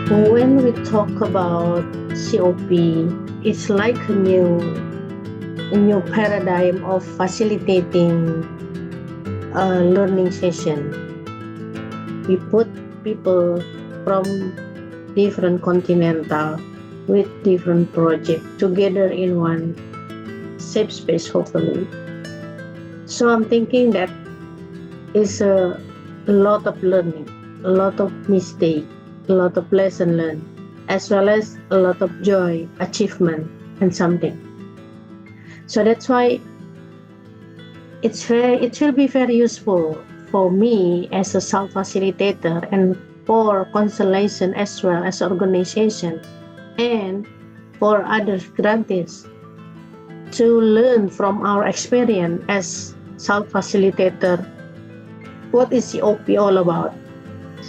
When we talk about COP, it's like a new paradigm of facilitating a learning session. We put people from different continental with different projects together in one safe space, hopefully. So I'm thinking that is a lot of learning, a lot of mistake, a lot of lesson learned, as well as a lot of joy, achievement, and something. So that's why it will be very useful for me as a SALT facilitator and for Constellation as well as organization and for other grantees to learn from our experience as SALT facilitator. What is COP all about?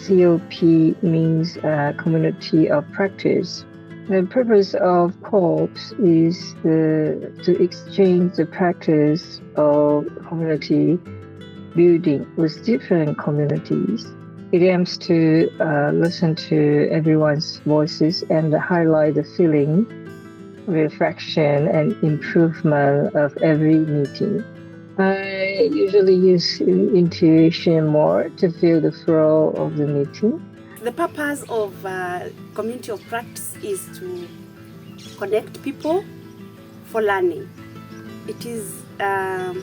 COP means community of practice. The purpose of COPs is to exchange the practice of community building with different communities. It aims to listen to everyone's voices and highlight the feeling, reflection, and improvement of every meeting. I usually use intuition more to feel the flow of the meeting. The purpose of community of practice is to connect people for learning. It is a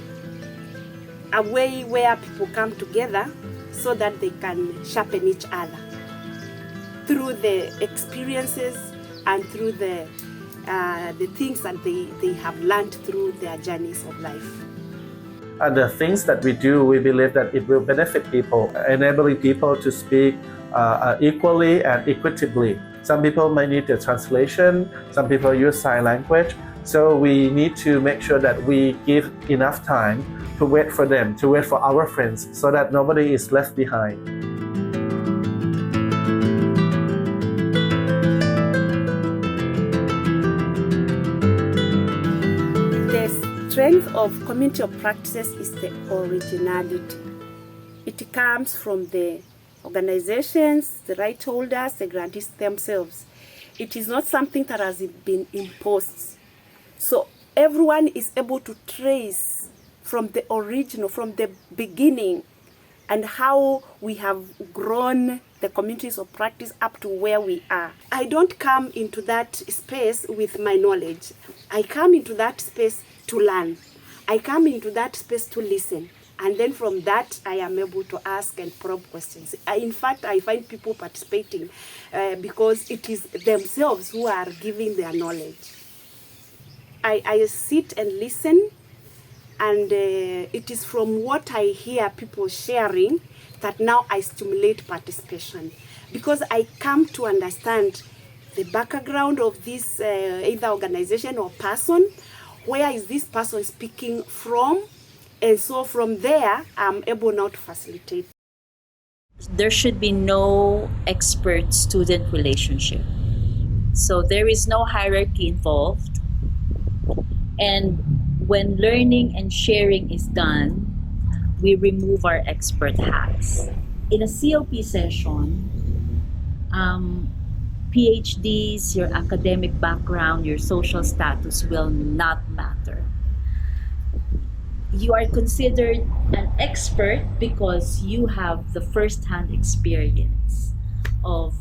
way where people come together so that they can sharpen each other through the experiences and through the things that they have learned through their journeys of life. The things that we do, we believe that it will benefit people, enabling people to speak equally and equitably. Some people might need the translation, some people use sign language, so we need to make sure that we give enough time to wait for them, to wait for our friends, so that nobody is left behind. The strength of community of practices is the originality. It comes from the organizations, the right holders, the grantees themselves. It is not something that has been imposed. So everyone is able to trace from the original, from the beginning, and how we have grown the communities of practice up to where we are. I don't come into that space with my knowledge. I come into that space to learn. I come into that space to listen. And then from that, I am able to ask and probe questions. In fact, I find people participating because it is themselves who are giving their knowledge. I sit and listen, and it is from what I hear people sharing that now I stimulate participation, because I come to understand the background of this either organization or person. Where is this person speaking from? And so from there, I'm able now to facilitate. There should be no expert-student relationship. So there is no hierarchy involved. And when learning and sharing is done, we remove our expert hats. In a COP session, PhDs, your academic background, your social status will not matter. You are considered an expert because you have the first-hand experience of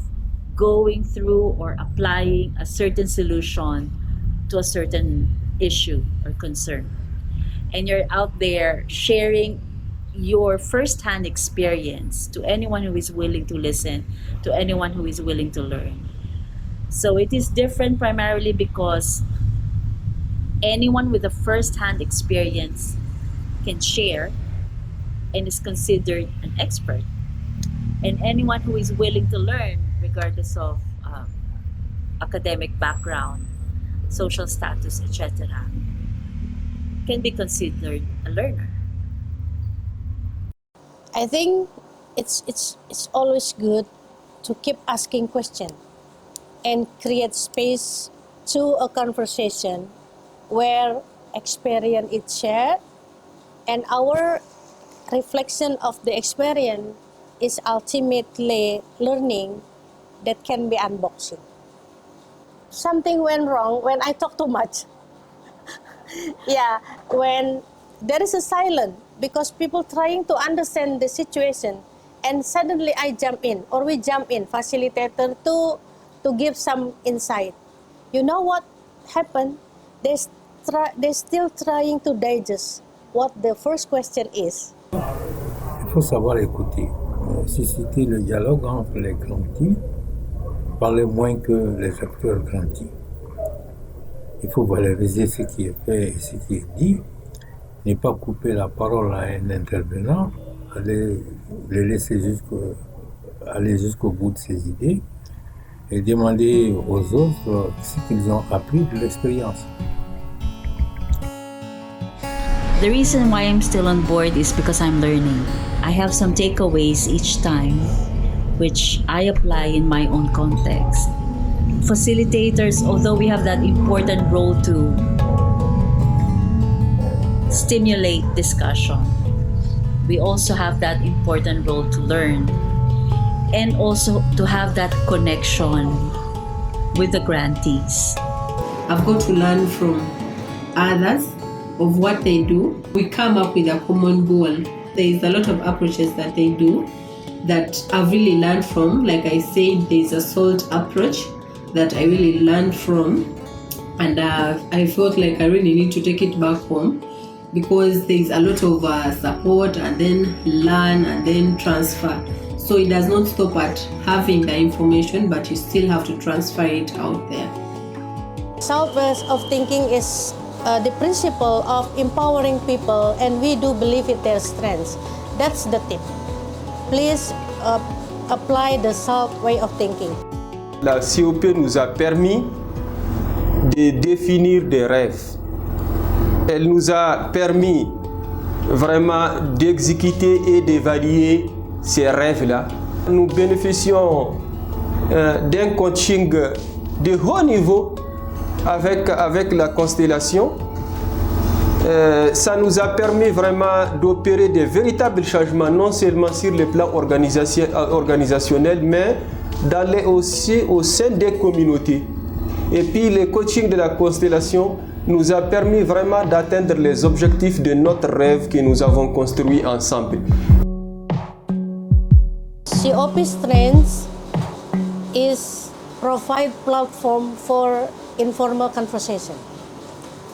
going through or applying a certain solution to a certain issue or concern. And you're out there sharing your first-hand experience to anyone who is willing to listen, to anyone who is willing to learn. So it is different primarily because anyone with a first-hand experience can share and is considered an expert. And anyone who is willing to learn, regardless of academic background, social status, etc., can be considered a learner. I think it's always good to keep asking questions and create space to a conversation where experience is shared and our reflection of the experience is ultimately learning that can be unboxing. Something went wrong when I talk too much. Yeah, when there is a silence because people trying to understand the situation, and suddenly I jump in, or we jump in, facilitator, to give some insight. You know what happened? They're still trying to digest what the first question is. Il faut savoir écouter, susciter le dialogue entre les grands-petits, parler moins que les acteurs grands-petits. Il faut valoriser ce qui est fait et ce qui est dit, ne pas couper la parole à un intervenant, aller les laisser aller jusqu'au bout de ses idées et demander aux autres ce qu'ils ont appris de l'expérience. The reason why I'm still on board is because I'm learning. I have some takeaways each time, which I apply in my own context. Facilitators, although we have that important role to stimulate discussion, we also have that important role to learn and also to have that connection with the grantees. I've got to learn from others of what they do. We come up with a common goal. There is a lot of approaches that they do that I've really learned from. Like I said, there's a SALT approach that I really learned from, and I felt like I really need to take it back home because there's a lot of support and then learn and then transfer. So it does not stop at having the information, but you still have to transfer it out there. SALT way of thinking is the principle of empowering people, and we do believe in their strengths. That's the tip. Please apply the SALT way of thinking. La COP nous a permis de définir des rêves. Elle nous a permis vraiment d'exécuter et d'évaluer ces rêves-là. Nous bénéficions d'un coaching de haut niveau avec la constellation. Ça nous a permis vraiment d'opérer de véritables changements, non seulement sur le plan organisationnel, mais d'aller aussi au sein des communautés. Et puis le coaching de la constellation nous a permis vraiment d'atteindre les objectifs de notre rêve que nous avons construit ensemble. COP strength is provide platform for informal conversation.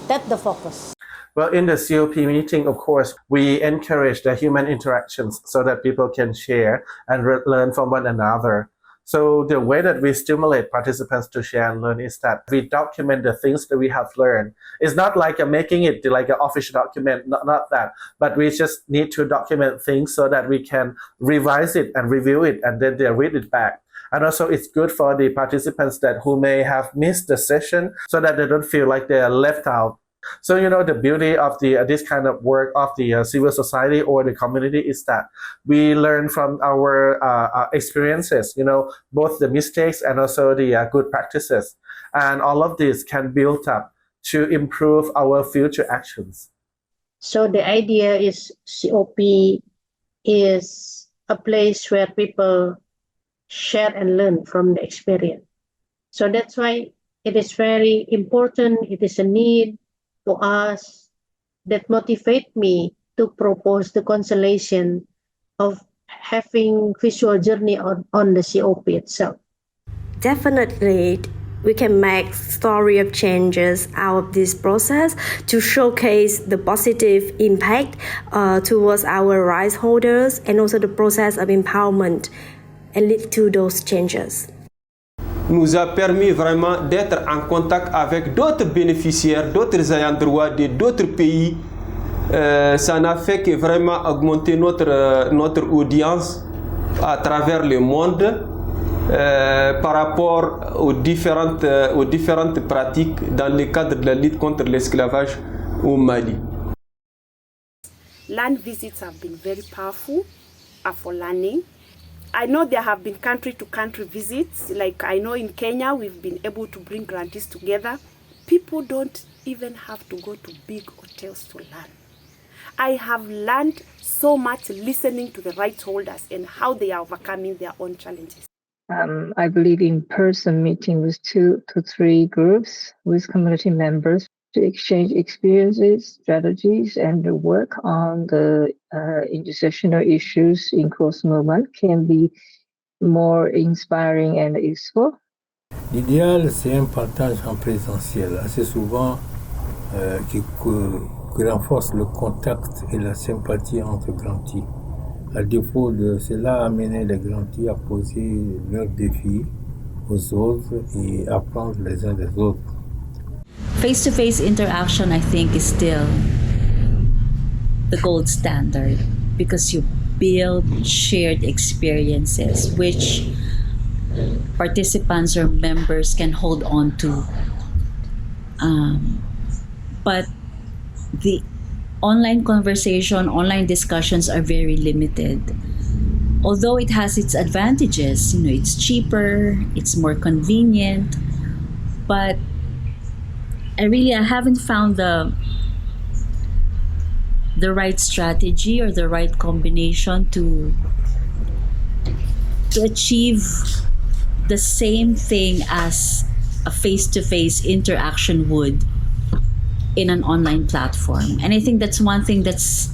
That's the focus. Well, in the COP meeting, of course, we encourage the human interactions so that people can share and learn from one another. So the way that we stimulate participants to share and learn is that we document the things that we have learned. It's not like making it like an official document, not that, but we just need to document things so that we can revise it and review it and then they read it back. And also it's good for the participants that who may have missed the session so that they don't feel like they are left out. So, you know, the beauty of this kind of work of the civil society or the community is that we learn from our experiences, you know, both the mistakes and also the good practices. And all of this can build up to improve our future actions. So the idea is COP is a place where people share and learn from the experience. So that's why it is very important. It is a need to us that motivate me to propose the constellation of having visual journey on the COP itself. Definitely, we can make story of changes out of this process to showcase the positive impact towards our rights holders and also the process of empowerment and lead to those changes. Nous a permis vraiment d'être en contact avec d'autres bénéficiaires, d'autres ayants droit d'autres pays. Ça n'a fait que vraiment augmenter notre audience à travers le monde par rapport aux différentes pratiques dans le cadre de la lutte contre l'esclavage au Mali. Land visits have been very powerful for learning. I know there have been country-to-country visits. Like I know in Kenya, we've been able to bring grantees together. People don't even have to go to big hotels to learn. I have learned so much listening to the rights holders and how they are overcoming their own challenges. I believe in-person meeting with 2 to 3 groups with community members to exchange experiences, strategies, and work on the intersectional issues in cross-movement can be more inspiring and useful. L'idéal, c'est un partage en présentiel, assez souvent qui renforce le contact et la sympathie entre grands-petits. À défaut de cela, amener les grands-petits à poser leurs défis aux autres et apprendre les uns des autres. Face-to-face interaction, I think, is still the gold standard because you build shared experiences which participants or members can hold on to. But the online conversation, online discussions are very limited. Although it has its advantages, it's cheaper, it's more convenient, but I haven't found the right strategy or the right combination to achieve the same thing as a face-to-face interaction would in an online platform. And I think that's one thing that's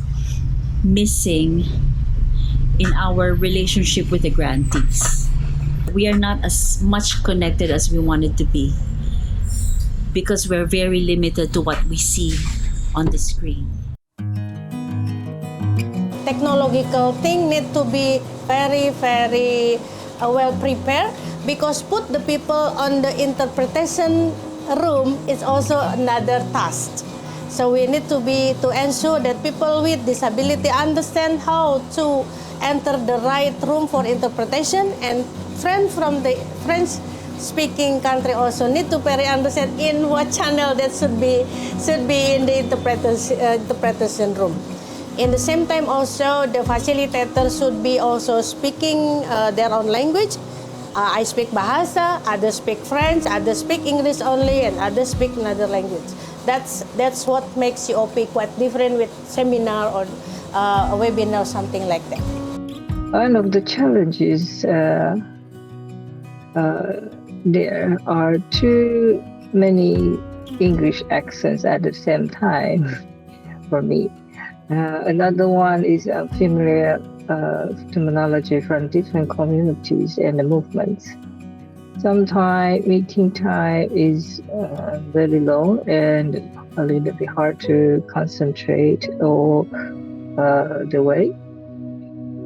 missing in our relationship with the grantees. We are not as much connected as we wanted to be because we're very limited to what we see on the screen. Technological thing need to be very, very well prepared, because put the people on the interpretation room is also another task. So we need to ensure that people with disability understand how to enter the right room for interpretation, and friends from the French speaking country also need to very understand in what channel that should be in the interpretation room. In the same time also, the facilitator should be also speaking their own language. I speak Bahasa, others speak French, others speak English only, and others speak another language. That's what makes COP quite different with seminar or a webinar, something like that. One of the challenges, there are too many English accents at the same time for me. Another one is familiar terminology from different communities and movements. Sometimes meeting time is very long and a little bit hard to concentrate or the way.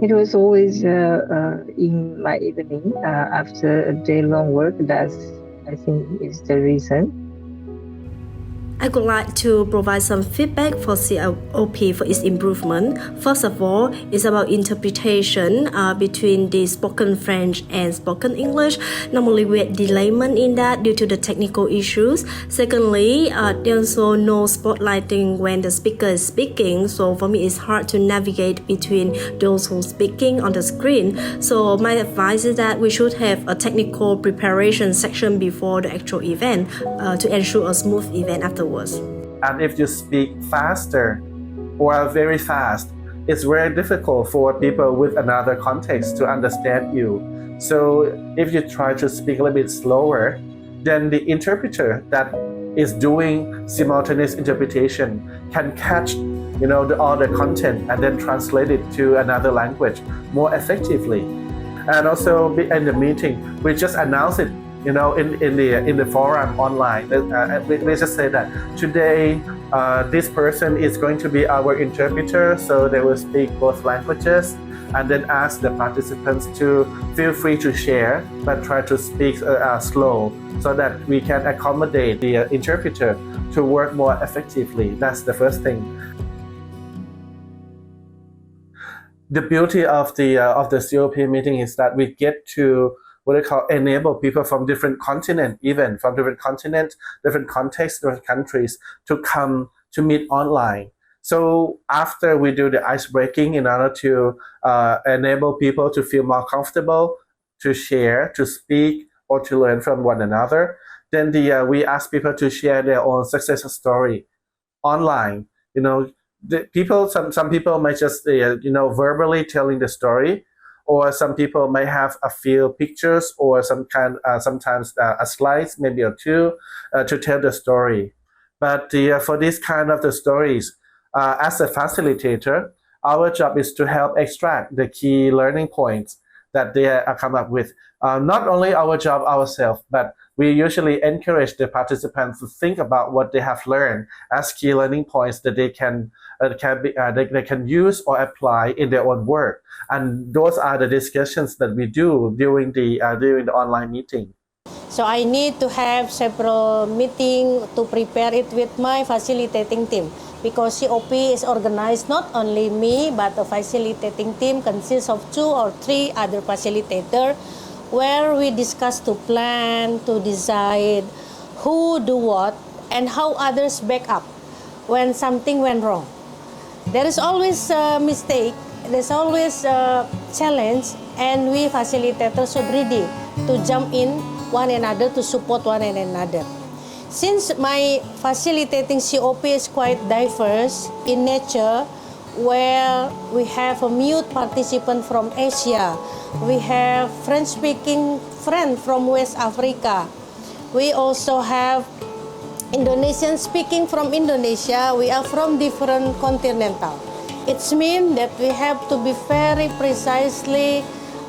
It was always in my evening after a day-long work. That's, I think, is the reason. I would like to provide some feedback for COP for its improvement. First of all, it's about interpretation between the spoken French and spoken English. Normally, we have delayment in that due to the technical issues. Secondly, there's also no spotlighting when the speaker is speaking. So for me, it's hard to navigate between those who are speaking on the screen. So my advice is that we should have a technical preparation section before the actual event to ensure a smooth event afterwards. And if you speak faster or very fast, it's very difficult for people with another context to understand you. So if you try to speak a little bit slower, then the interpreter that is doing simultaneous interpretation can catch all the content and then translate it to another language more effectively. And also in the meeting, we just announce it in the forum online. We just say that today this person is going to be our interpreter, so they will speak both languages, and then ask the participants to feel free to share, but try to speak slow so that we can accommodate the interpreter to work more effectively. That's the first thing. The beauty of the COP meeting is that we get to enable people from different continents, even from different continents, different contexts, different countries to come to meet online. So after we do the ice breaking in order to enable people to feel more comfortable, to share, to speak, or to learn from one another, then we ask people to share their own success story online. Some people might just verbally telling the story, or some people may have a few pictures or sometimes a slides, maybe or two, to tell the story. But for this kind of the stories, as a facilitator, our job is to help extract the key learning points that they are come up with. Not only our job ourselves, but we usually encourage the participants to think about what they have learned as key learning points that they can use or apply in their own work. And those are the discussions that we do during the online meeting. So I need to have several meetings to prepare it with my facilitating team, because COP is organized not only me, but the facilitating team consists of 2 or 3 other facilitators, where we discuss to plan, to decide who do what, and how others back up when something went wrong. There is always a mistake, there's always a challenge, and we facilitators should ready to jump in one another to support one another. Since my facilitating COP is quite diverse in nature, where we have a mute participant from Asia, we have French-speaking friend from West Africa, we also have Indonesian speaking from Indonesia, we are from different continental. It means that we have to be very precisely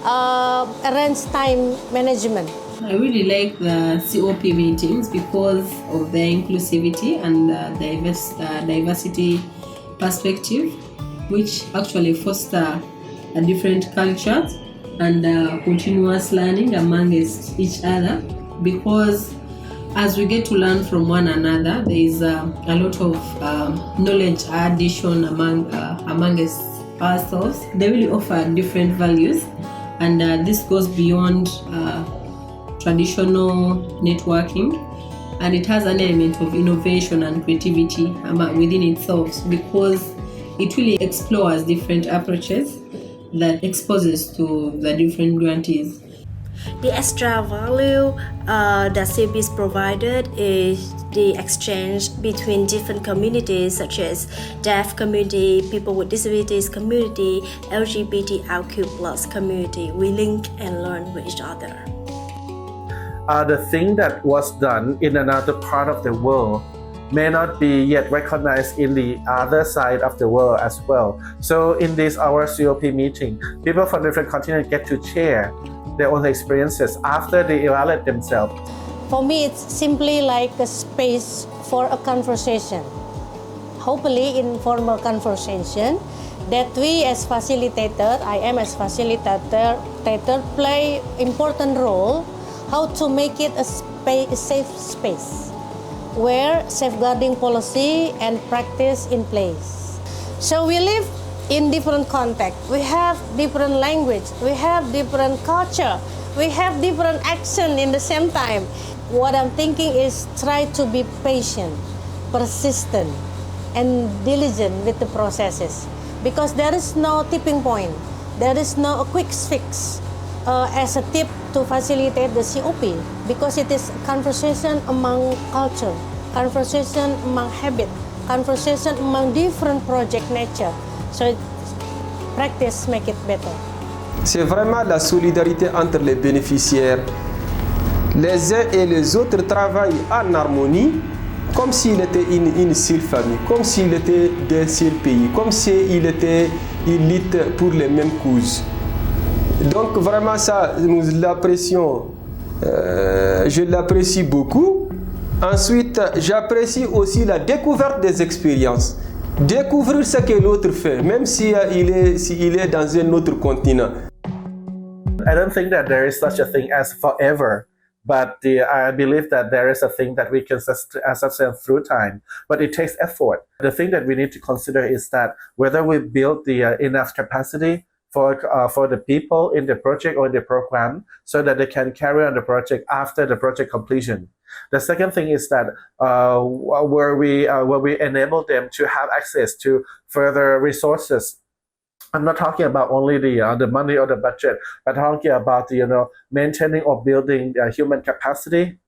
arrange time management. I really like the COP meetings because of their inclusivity and diversity perspective, which actually foster a different culture and continuous learning amongst each other, because as we get to learn from one another, there is a lot of knowledge addition amongst ourselves. They really offer different values, and this goes beyond traditional networking, and it has an element of innovation and creativity within itself, because it really explores different approaches that exposes to the different grantees. The extra value that CP is provided is the exchange between different communities, such as deaf community, people with disabilities community, LGBTIQ+ community. We link and learn with each other. The thing that was done in another part of the world may not be yet recognized in the other side of the world as well. So in this our COP meeting, people from different continents get to share their own experiences after they evaluate themselves. For me, it's simply like a space for a conversation, hopefully informal conversation, that we as facilitator, I am as facilitator, play important role, how to make it a safe space where safeguarding policy and practice in place. So we live in different contexts. We have different language, we have different culture, we have different accent in the same time. What I'm thinking is try to be patient, persistent, and diligent with the processes, because there is no tipping point, there is no quick fix as a tip to facilitate the COP, because it is conversation among culture, conversation among habit, conversation among different project nature. So practice make it better. C'est vraiment la solidarité entre les bénéficiaires. Les uns et les autres travaillent en harmonie, comme s'il était une seule famille, comme s'il était d'un seul pays, comme s'il était une lutte pour les mêmes causes. Donc vraiment ça, nous l'apprécions, je l'apprécie beaucoup. Ensuite, j'apprécie aussi la découverte des expériences. Découvrir ce que l'autre fait, même s'il est dans un autre continent. I don't think that there is such a thing as forever, but I believe that there is a thing that we can sustain through time, but it takes effort. The thing that we need to consider is that whether we build the enough capacity for the people in the project or the program so that they can carry on the project after the project completion. The second thing is that where we enable them to have access to further resources. I'm not talking about only the money or the budget, but talking about maintaining or building human capacity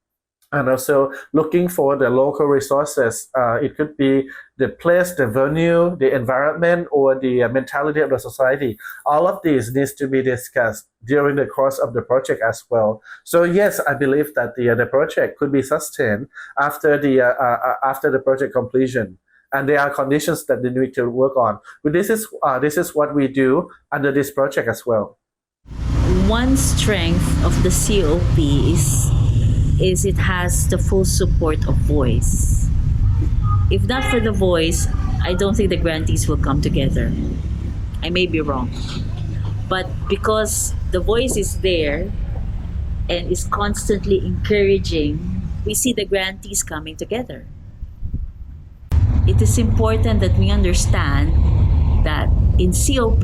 And also looking for the local resources. It could be the place, the venue, the environment, or the mentality of the society. All of these needs to be discussed during the course of the project as well. So yes, I believe that the project could be sustained after the project completion. And there are conditions that they need to work on. But this is what we do under this project as well. One strength of the COP is it has the full support of voice. If not for the voice, I don't think the grantees will come together. I may be wrong. But because the voice is there and is constantly encouraging, we see the grantees coming together. It is important that we understand that in COP,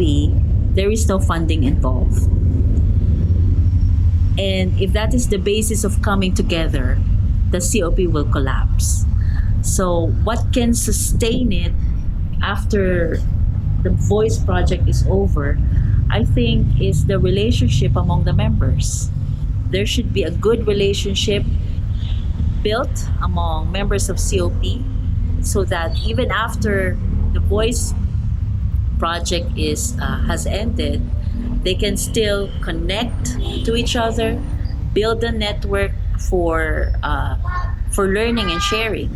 there is no funding involved. And if that is the basis of coming together, the COP will collapse. So what can sustain it after the voice project is over, I think, is the relationship among the members. There should be a good relationship built among members of COP so that even after the voice project has ended, they can still connect to each other, build a network for learning and sharing.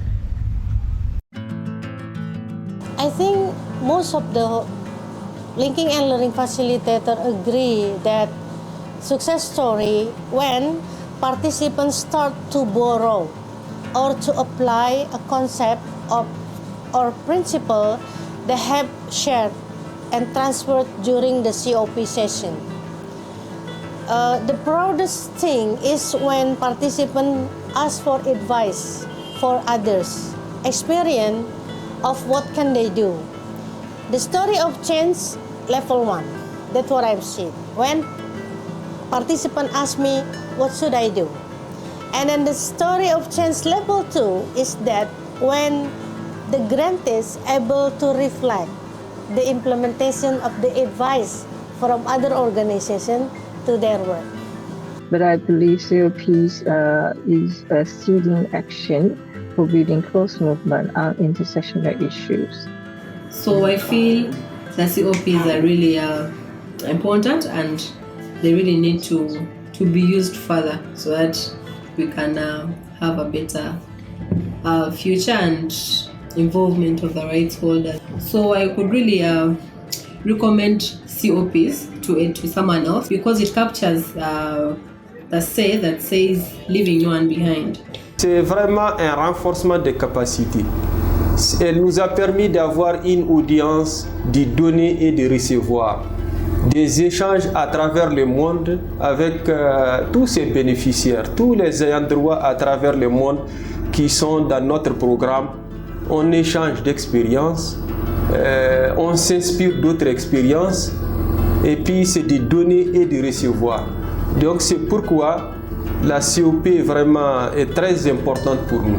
I think most of the linking and learning facilitator agree that success story when participants start to borrow or to apply a concept of or principle they have shared and transferred during the COP session. The proudest thing is when participants ask for advice for others, experience of what can they do. The story of change level 1, that's what I've seen. When participants ask me, what should I do? And then the story of change level 2 is that when the grantees able to reflect the implementation of the advice from other organizations to their work. But I believe COPs is a seeding action for building close movement on intersectional issues. So I feel that COPs are really important and they really need to be used further so that we can have a better future and involvement of the rights holders. So I could really recommend COPs to someone else because it captures the say that says leaving no one behind. C'est vraiment un renforcement des capacités. Elle nous a permis d'avoir une audience, de donner et de recevoir. Des échanges à travers le monde avec tous ces bénéficiaires, tous les ayants droit à travers le monde qui sont dans notre programme. On échange d'expériences, on s'inspire d'autres expériences et puis c'est de donner et de recevoir. Donc c'est pourquoi la COP vraiment est très importante pour nous.